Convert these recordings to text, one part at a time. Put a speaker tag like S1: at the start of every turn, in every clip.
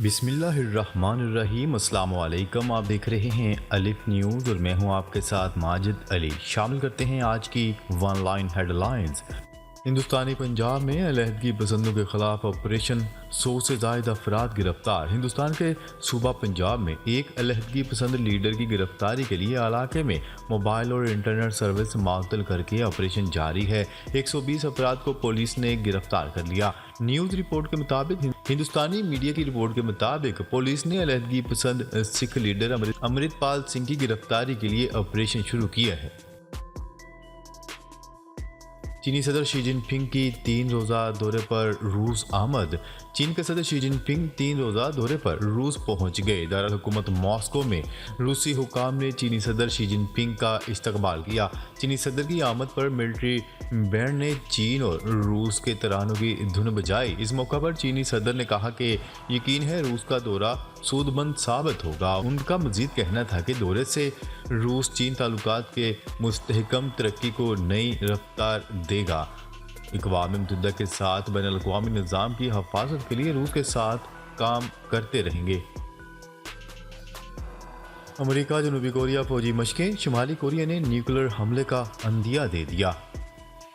S1: बिस्मिल्लाहिर्रहमानिर्रहीम। अस्सलाम वालेकुम। आप देख रहे हैं अलिफ न्यूज़ और मैं हूं आपके साथ माजिद अली। शामिल करते हैं आज की वन लाइन हेडलाइंस। हिंदुस्तानी पंजाब में अलहदगी पसंदों के खिलाफ ऑपरेशन, 100 से ज़ायद अफराद गिरफ्तार। हिंदुस्तान के सूबा पंजाब में एक अलहदगी पसंद लीडर की गिरफ्तारी के लिए इलाके में मोबाइल और इंटरनेट सर्विस मुअत्तल करके ऑपरेशन जारी है। 120 अफराद को पुलिस ने गिरफ्तार कर लिया। न्यूज़ रिपोर्ट के मुताबिक हिंदुस्तानी मीडिया की रिपोर्ट के मुताबिक पुलिस ने अलहदगी पसंद सिख लीडर अमृतपाल सिंह की गिरफ्तारी के लिए ऑपरेशन शुरू किया है। चीनी सदर शी जिनपिंग की 3 रोज़ा दौरे पर रूस आमद। चीन के सदर शी जिनपिंग 3 रोज़ा दौरे पर रूस पहुंच गए। दारुल हुकूमत मॉस्को में रूसी हुकाम ने चीनी सदर शी जिनपिंग का इस्तकबाल किया। चीनी सदर की आमद पर मिलिट्री बैंड ने चीन और रूस के तरानों की धुन बजाई। इस मौका पर चीनी सदर ने कहा कि यकीन है रूस का दौरा सूदमंद साबित होगा। उनका मजीद कहना था कि दौरे से रूस चीन ताल्लुकात के मुस्तहकम तरक्की को नई रफ्तार देगा। अक़वाम मुत्तहिदा के साथ बैनुल अक़वामी निज़ाम की हिफाजत के लिए रूस के साथ काम करते रहेंगे। अमेरिका जनूबी कोरिया फौजी मशकें, शुमाली कोरिया ने न्यूक्लियर हमले का अंदिया दे दिया।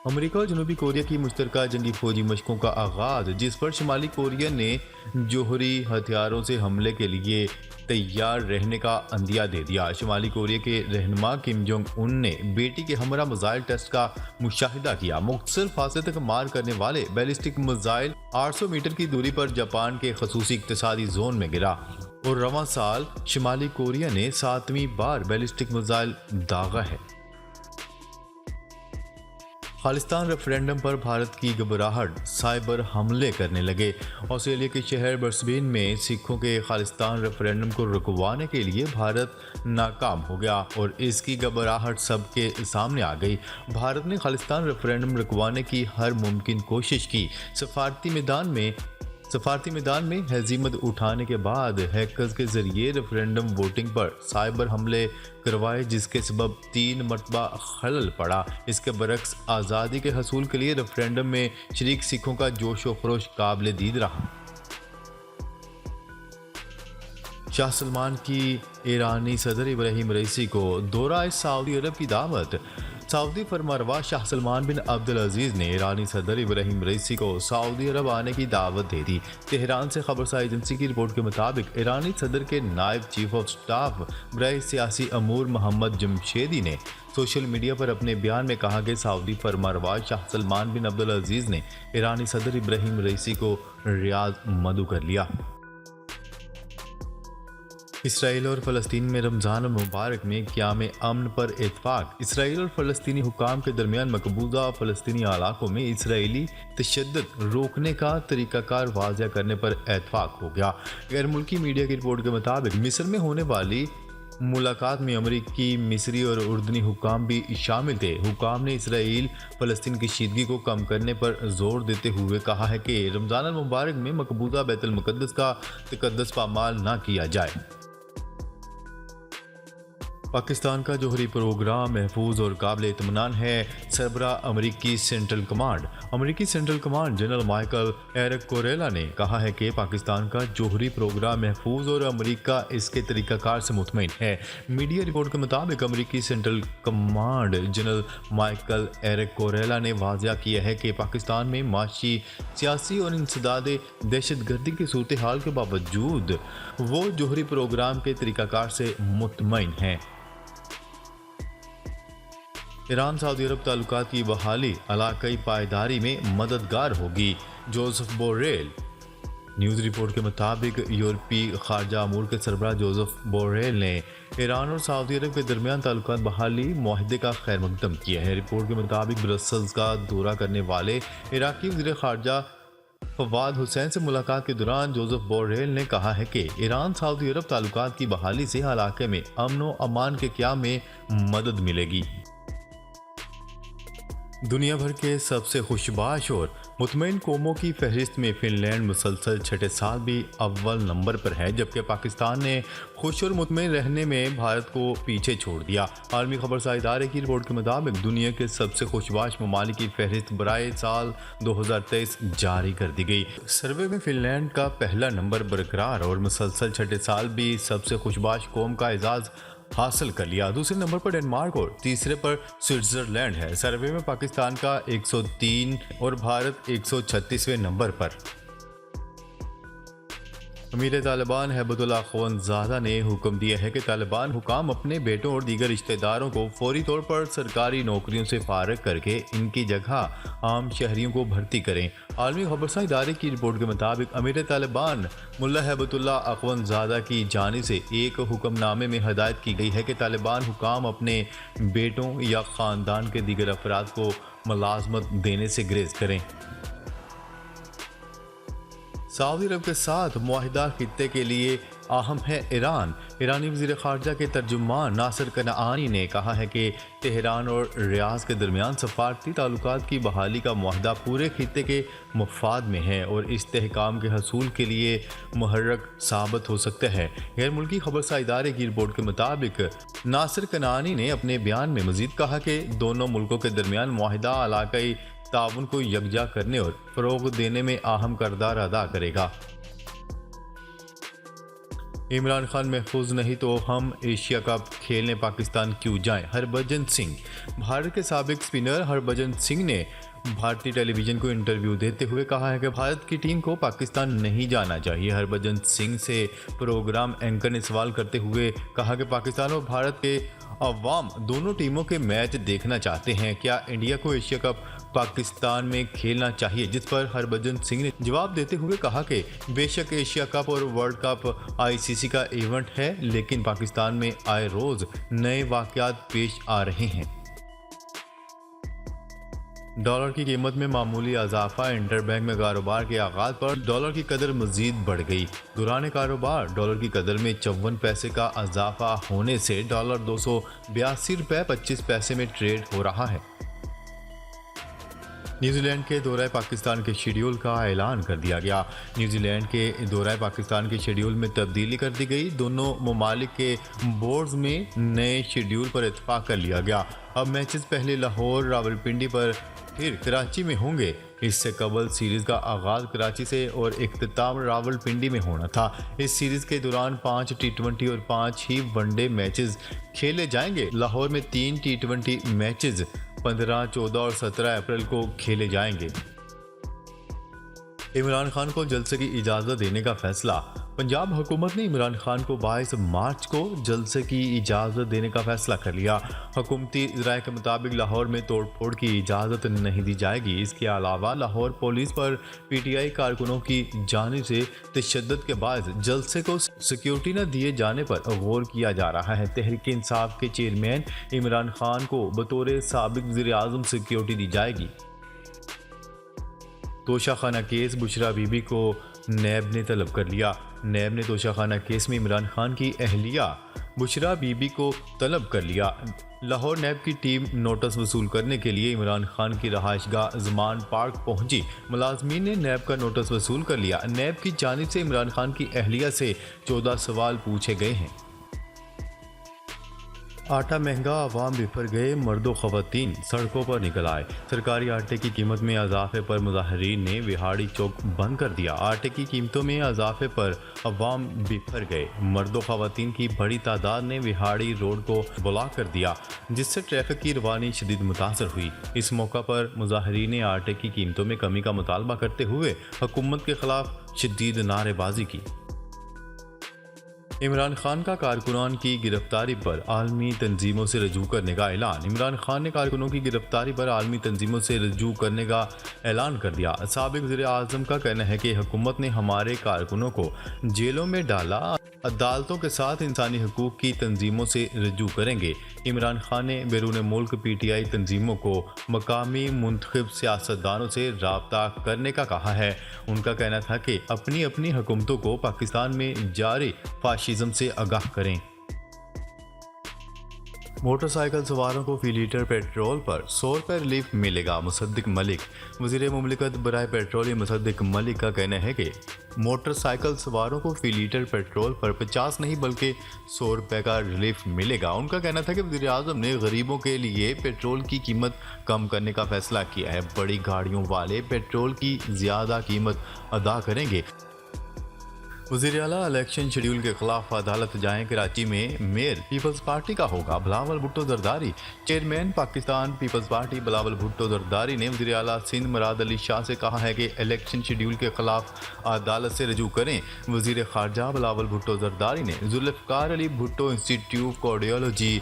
S1: अमेरिका और जनूबी कोरिया की मुश्तरका जंगी फौजी मशकों का आगाज़, जिस पर शुमाली कोरिया ने जोहरी हथियारों से हमले के लिए तैयार रहने का अंदिया दे दिया। शुमाली कोरिया के रहनुमा किम जोंग उन ने बेटी के हमरा मिसाइल टेस्ट का मुशाहिदा किया। मुख्तसर फासले तक मार करने वाले बैलिस्टिक मिसाइल 800 मीटर की दूरी पर जापान के खसूसी इक्तसादी जोन में गिरा और रवां साल शुमाली कोरिया ने 7वीं बार बैलिस्टिक मिसाइल दागा है। खालिस्तान रेफरेंडम पर भारत की घबराहट, साइबर हमले करने लगे। ऑस्ट्रेलिया के शहर ब्रिस्बेन में सिखों के खालिस्तान रेफरेंडम को रुकवाने के लिए भारत नाकाम हो गया और इसकी घबराहट सबके सामने आ गई। भारत ने खालिस्तान रेफरेंडम रुकवाने की हर मुमकिन कोशिश की। सफारती मैदान में हजीमत उठाने के बाद हैकर्स के जरिए रेफरेंडम वोटिंग पर साइबर हमले करवाए, जिसके सबब 3 मरतबा खलल पड़ा। इसके बरक्स आज़ादी के हसूल के लिए रेफरेंडम में शरीक सिखों का जोश व खरोश काबिल दीद रहा। शाह सलमान की ईरानी सदर इब्राहिम रईसी को दौरा सऊदी अरब की दावत। सऊदी फरमारवा शाह सलमान बिन अब्दुल अजीज़ ने ईरानी सदर इब्राहिम रईसी को सऊदी अरब आने की दावत दे दी। तेहरान से खबरसार एजेंसी की रिपोर्ट के मुताबिक ईरानी सदर के नायब चीफ ऑफ स्टाफ बराए सियासी अमूर मोहम्मद जमशेदी ने सोशल मीडिया पर अपने बयान में कहा कि सऊदी फरमारवा शाह सलमान बिन अब्दुल अजीज़ ने ईरानी सदर इब्राहिम रईसी को रियाद मदऊ कर लिया। इसराइल और फ़लस्तीन में रमज़ान मुबारक में क़याम अमन पर इत्फाक। इसराइल और फ़लस्तीनी हुकाम के दरमियान मकबूजा फ़लस्तीनी इलाकों में इसराइली तशद्दुद रोकने का तरीक़ाकार वाज़ह करने पर इत्फाक हो गया। गैर मुल्की मीडिया की रिपोर्ट के मुताबिक मिस्र में होने वाली मुलाकात में अमरीकी, मिस्री और उर्दनी हुकाम भी शामिल थे। हुकाम ने इसराइल फ़लस्तीन की शीदगी को कम करने पर जोर देते हुए कहा है कि रमज़ान मुबारक में मकबूजा बैतुल मुक़द्दस का तक़द्दुस पामाल न किया जाए। पाकिस्तान का जोहरी प्रोग्राम महफूज और काबिल इत्मीनान है, सरबरा अमरीकी सेंट्रल कमांड। अमरीकी central command general Michael Erik कोरेला ने कहा है कि पाकिस्तान का जोहरी प्रोग्राम महफूज और अमरीका इसके तरीक़ाकार से मुतमईन है। मीडिया रिपोर्ट के मुताबिक अमरीकी central command general Michael Erik कोरेला ने वाज़ह किया है कि पाकिस्तान में माशी, सियासी और इंसदाद दहशतगर्दी की सूरत हाल के बावजूद वो जोहरी प्रोग्राम के तरीक़ाकार से मुतमईन हैं। ईरान सऊदी अरब ताल्लुकात की बहाली इलाकाई पायदारी में मददगार होगी, जोसेफ बोरेल। न्यूज़ रिपोर्ट के मुताबिक यूरोपीय खारजा अमूर के सरबराह जोसेफ बोरेल ने ईरान और सऊदी अरब के दरमियान ताल्लुकात बहाली मुआहदे का खैर मकदम किया है। रिपोर्ट के मुताबिक ब्रसल्स का दौरा करने वाले इराकी वज़ीर खारजा फवाद हुसैन से मुलाकात के दौरान जोसेफ बोरेल ने कहा है कि ईरान सऊदी अरब ताल्लुकात की बहाली से इलाके में अमन व अमान के क़याम में मदद मिलेगी। दुनिया भर के सबसे खुशबाश और मुतमईन कौमों की फहरिस्त में फिनलैंड मुसलसल छठे साल भी अव्वल नंबर पर है, जबकि पाकिस्तान ने खुश और मुतमईन रहने में भारत को पीछे छोड़ दिया। आलमी खबरसार इदारे की रिपोर्ट के मुताबिक दुनिया के सबसे खुशबाश ममालिक की फहरिस्त बराए साल 2023 जारी कर दी गई। सर्वे में फिनलैंड का पहला नंबर बरकरार और मुसलसल छठे साल भी सबसे खुशबाश कौम का एजाज हासिल कर लिया। दूसरे नंबर पर डेनमार्क और तीसरे पर स्विट्जरलैंड है। सर्वे में पाकिस्तान का 103 और भारत 136वें नंबर पर। अमीर तालिबान हैबतुल्लाह अखवंदज़ादा ने हुक्म दिया है कि तालिबान हुकाम अपने बेटों और दीगर रिश्तेदारों को फौरी तौर पर सरकारी नौकरियों से फारग करके इनकी जगह आम शहरियों को भर्ती करें। आलमी खबरसार इदारे की रिपोर्ट के मुताबिक अमीर तालिबान मुल्ला हैबतुल्लाह अखवंदज़ादा की जानिब से एक हुक्मनामे में हदायत की गई है कि तालिबान हुकाम अपने बेटों या ख़ानदान के दीगर अफराद को मुलाजमत देने से गुरेज करें। सऊदी अरब के साथ मुआहिदा खित्ते के लिए अहम है ईरान। ईरानी वज़ीर ख़ारजा के तर्जुमान नासिर कनाआनी ने कहा है कि तेहरान और रियाद के दरमियान सफारती ताल्लुकात की बहाली का मुआहिदा पूरे खित्ते के मफाद में है और इस्तेहकाम के हसूल के लिए मुहर्रक साबित हो सकता है। गैर मुल्की खबरसार इदारे की रिपोर्ट के मुताबिक नासिर कनाआनी ने अपने बयान में मज़ीद कहा कि दोनों मुल्कों के दरमियान मुआहिदा इलाकाई ताउन को यकजा करने और फ़रोग़ देने में अहम किरदार अदा करेगा। इमरान खान महफूज नहीं तो हम एशिया कप खेलने पाकिस्तान क्यों जाएं? हरभजन सिंह। भारत के साबिक स्पिनर हरभजन सिंह ने भारतीय टेलीविजन को इंटरव्यू देते हुए कहा है कि भारत की टीम को पाकिस्तान नहीं जाना चाहिए। हरभजन सिंह से प्रोग्राम एंकर ने सवाल करते हुए कहा कि पाकिस्तान और भारत के अवाम दोनों टीमों के मैच देखना चाहते हैं, क्या इंडिया को एशिया कप पाकिस्तान में खेलना चाहिए? जिस पर हरभजन सिंह ने जवाब देते हुए कहा कि बेशक एशिया कप और वर्ल्ड कप आईसीसी का इवेंट है, लेकिन पाकिस्तान में आए रोज नए वाकयात पेश आ रहे हैं। डॉलर की कीमत में मामूली इजाफा। इंटरबैंक में कारोबार के आगाज पर डॉलर की कदर मजीद बढ़ गई। दौरान कारोबार डॉलर की कदर में 54 पैसे का इजाफा होने से डॉलर 282 रुपये 25 पैसे में ट्रेड हो रहा है। न्यूजीलैंड के दौरे पाकिस्तान के शेड्यूल का ऐलान कर दिया गया। न्यूजीलैंड के दौरे पाकिस्तान के शेड्यूल में तब्दीली कर दी गई। दोनों ममालिक के बोर्ड्स में नए शेड्यूल पर इत्तेफाक कर लिया गया। अब मैचेस पहले लाहौर, रावलपिंडी पर फिर कराची में होंगे। इससे कबल सीरीज का आगाज कराची से और इख्तिताम रावलपिंडी में होना था। इस सीरीज के दौरान 5 टी20 और 5 ही वनडे मैचेस खेले जाएंगे। लाहौर में 3 टी20 मैचेस 15, 14 और 17 अप्रैल को खेले जाएंगे। इमरान खान को जलसे की इजाज़त देने का फैसला। पंजाब हुकूमत ने इमरान खान को 22 मार्च को जलसे की इजाज़त देने का फैसला कर लिया। हुकूमती राय के मुताबिक लाहौर में तोड़फोड़ की इजाज़त नहीं दी जाएगी। इसके अलावा लाहौर पुलिस पर पीटीआई कारकुनों की जानिब से तशद्दुद के बाद जलसे को सिक्योरिटी न दिए जाने पर गौर किया जा रहा है। तहरीक इंसाफ के चेयरमैन इमरान खान को बतौर साबिक वज़ीर-ए-आज़म सिक्योरिटी दी जाएगी। तोशाखाना केस, बुशरा बीबी को नैब ने तलब कर लिया। नैब ने तोशाखाना केस में इमरान खान की अहलिया बुशरा बीबी को तलब कर लिया। लाहौर नैब की टीम नोटिस वसूल करने के लिए इमरान खान की रहायशगाह ज़मान पार्क पहुंची। मुलाजमीन ने नैब का नोटिस वसूल कर लिया। नैब की जानिब से इमरान खान की अहलिया से 14 सवाल पूछे गए हैं। आटा महंगा, अवाम बिफर गए, मर्दो ख़वातीन सड़कों पर निकल आए। सरकारी आटे की कीमत में इजाफे पर मुजाहिरीन ने विहाड़ी चौक बंद कर दिया। आटे की कीमतों में इजाफे पर अवाम बिफर गए। मर्दो ख़वातीन की बड़ी तादाद ने विहाड़ी रोड को ब्लॉक कर दिया, जिससे ट्रैफिक की रवानी शदीद मुतासर हुई। इस मौका पर मुजाहिरीन ने आटे की कीमतों में कमी का मुतालबा करते हुए हुकूमत के खिलाफ शदीद नारेबाजी की। इमरान खान का कारकुनान की गिरफ्तारी पर आलमी तंजीमों से रजू करने का ऐलान। इमरान खान ने कारकुनों की गिरफ्तारी पर आलमी तंजीमों से रजू करने का ऐलान कर दिया। साबिक वज़ीर-ए-आज़म का कहना है कि हुकूमत ने हमारे कारकुनों को जेलों में डाला, अदालतों के साथ इंसानी हकूक़ की तंजीमों से रजू करेंगे। इमरान खान ने बैरून मुल्क पीटीआई तंजीमों को मकामी मुंतखब सियासतदानों से रब्ता करने का कहा है। उनका कहना था कि अपनी अपनी हुकूमतों को पाकिस्तान में जारी फाशिज़म से आगाह करें। मोटरसाइकिल सवारों को फी लीटर पेट्रोल पर 100 रुपये रिलीफ मिलेगा। मुसद्दिक मलिक। वज़ीर मुमलिकत बराए पेट्रोलियम मुसद्दिक मलिक का कहना है कि मोटरसाइकिल सवारों को फी लीटर पेट्रोल पर 50 नहीं बल्कि 100 रुपये का रिलीफ मिलेगा। उनका कहना था कि वज़ीर आज़म ने गरीबों के लिए पेट्रोल की कीमत कम करने का फैसला किया है। बड़ी गाड़ियों वाले पेट्रोल की ज़्यादा कीमत अदा करेंगे। वज़ीर आला इलेक्शन शेड्यूल के खिलाफ अदालत जाएं। कराची में मेयर पीपल्स पार्टी का होगा Bilawal Bhutto Zardari. Chairman Pakistan peoples party Bilawal Bhutto Zardari ने वज़ीर आला सिंध मुराद अली शाह से कहा है कि इलेक्शन शेड्यूल के खिलाफ अदालत से रजू करें। वज़ीर खारजा बिलावल भुट्टो जरदारी ने जुल्फ़िकार अली भुट्टो इंस्टीट्यूट कार्डियोलॉजी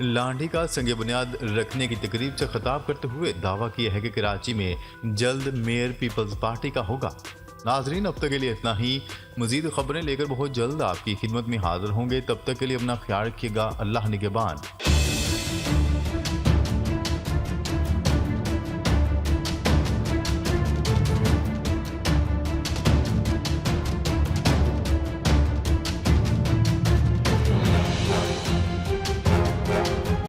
S1: लांडी का संग बुनियाद रखने की तकरीब से खिताब करते हुए दावा किया है कि कराची में जल्द मेयर पीपल्स पार्टी का होगा। नाजरीन, अब तक के लिए इतना ही। मज़ीद खबरें लेकर बहुत जल्द आपकी खिदमत में हाजिर होंगे। तब तक के लिए अपना ख्याल रखिएगा। अल्लाह निगहबान।